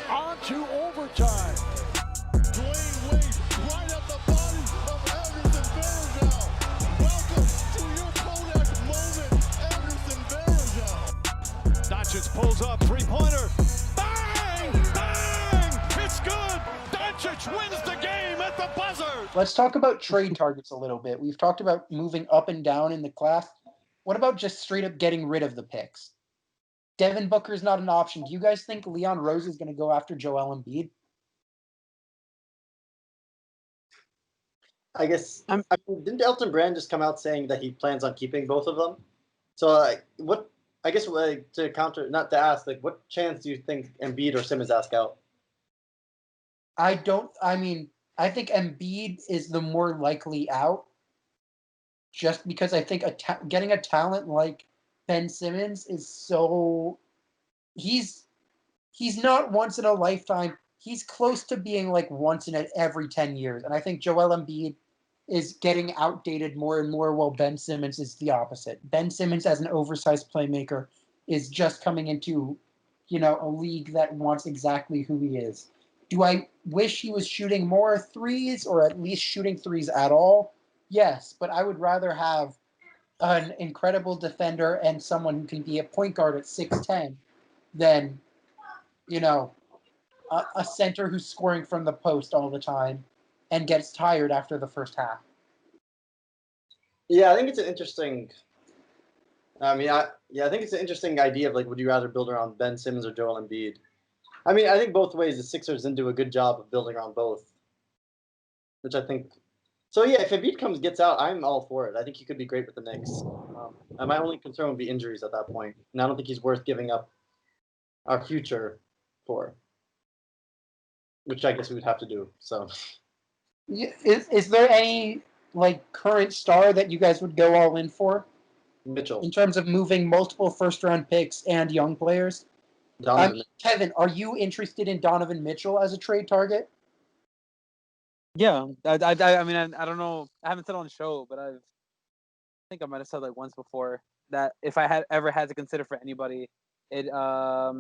On to overtime. Dwayne Wade right at the body of Anderson Varejao. Welcome to your Kodak moment, Anderson Varejao. Doncic pulls up, three-pointer. Bang! Bang! It's good! Doncic wins the game at the buzzer! Let's talk about trade targets a little bit. We've talked about moving up and down in the class. What about just straight up getting rid of the picks? Devin Booker is not an option. Do you guys think Leon Rose is going to go after Joel Embiid? I guess. I mean, didn't Elton Brand just come out saying that he plans on keeping both of them? So, what? I guess to counter, not to ask, what chance do you think Embiid or Simmons ask out? I think Embiid is the more likely out, just because I think getting a talent like Ben Simmons is so. He's not once in a lifetime. He's close to being like once in every 10 years. And I think Joel Embiid is getting outdated more and more, while Ben Simmons is the opposite. Ben Simmons, as an oversized playmaker, is just coming into, a league that wants exactly who he is. Do I wish he was shooting more threes, or at least shooting threes at all? Yes, but I would rather have an incredible defender and someone who can be a point guard at 6'10" than, a center who's scoring from the post all the time and gets tired after the first half. Yeah, I think it's an interesting. I think it's an interesting idea of would you rather build around Ben Simmons or Joel Embiid? I mean, I think both ways the Sixers didn't do a good job of building around both, which I think. So yeah, if Embiid gets out, I'm all for it. I think he could be great with the Knicks. My only concern would be injuries at that point, and I don't think he's worth giving up our future for, which I guess we would have to do. So, is there any current star that you guys would go all in for? Mitchell, in terms of moving multiple first-round picks and young players. Kevin, are you interested in Donovan Mitchell as a trade target? Yeah, I mean, I don't know. I haven't said it on the show, but I think I might have said once before that if I had ever had to consider for anybody, I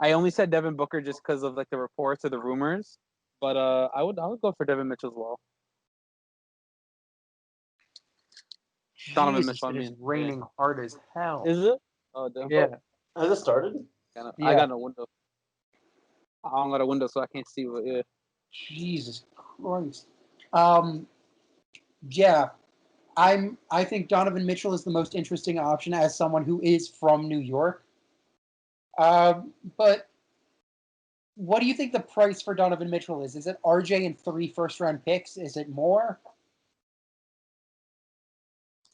only said Devin Booker just because of the reports or the rumors, but I would go for Devin Mitchell as well. Donovan Mitchell. It is raining hard as hell. Is it? Oh, damn. Yeah. Has it started? I got no window. I don't got a window, so I can't see. But yeah. Jesus Christ. Yeah. I think Donovan Mitchell is the most interesting option as someone who is from New York. But what do you think the price for Donovan Mitchell is? Is it RJ and 3 first-round picks? Is it more?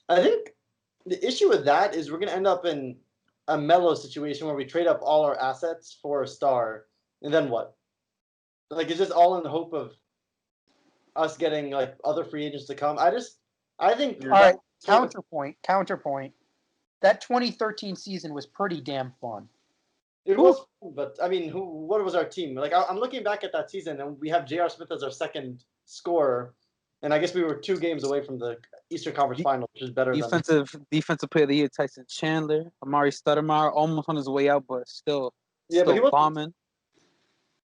I think the issue with that is we're going to end up in a Melo situation where we trade up all our assets for a star, and then what? It's just all in the hope of us getting other free agents to come. I think. All right, counterpoint. That 2013 season was pretty damn fun. It was, but I mean, what was our team? I'm looking back at that season, and we have J.R. Smith as our second scorer, and I guess we were 2 games away from the Eastern Conference Final, which is better. Defensive player of the year, Tyson Chandler, Amari Stoudemire, almost on his way out, but still but he was bombing.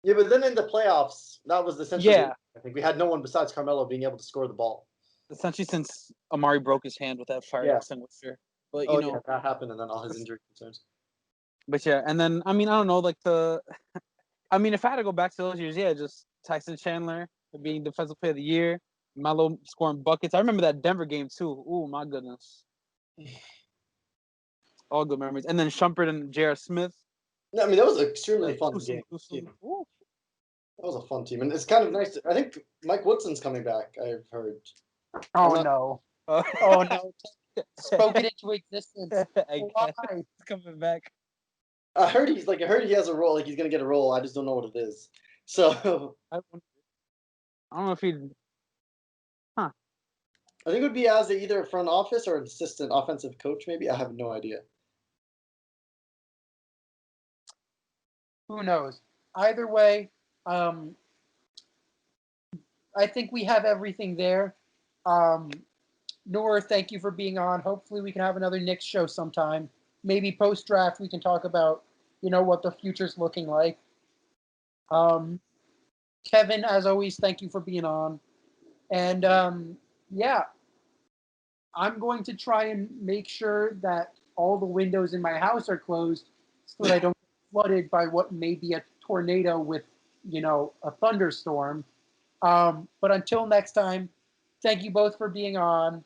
Yeah, but then in the playoffs, that was essentially. Yeah. I think we had no one besides Carmelo being able to score the ball. Essentially, since Amari broke his hand with that fire extinguisher. But that happened, and then all his injury concerns. But yeah, and then I mean, I don't know, I mean, if I had to go back to those years, just Tyson Chandler being defensive player of the year, Melo scoring buckets. I remember that Denver game too. Oh my goodness, all good memories. And then Shumpert and J.R. Smith. No, I mean that was an extremely fun game. Yeah. That was a fun team, and it's kind of nice. I think Mike Woodson's coming back. I've heard. No! Oh no! Spoke it into existence. Why? He's coming back. I heard he has a role. He's gonna get a role. I just don't know what it is. So I don't know if he. I think it would be as either a front office or an assistant offensive coach. Maybe I have no idea. Who knows? Either way, I think we have everything there. Noor, thank you for being on. Hopefully we can have another Knicks show sometime. maybe post draft we can talk about, what the future's looking like. Kevin, as always, thank you for being on. And yeah, I'm going to try and make sure that all the windows in my house are closed so that I don't get flooded by what may be a tornado with, a thunderstorm. But until next time, thank you both for being on.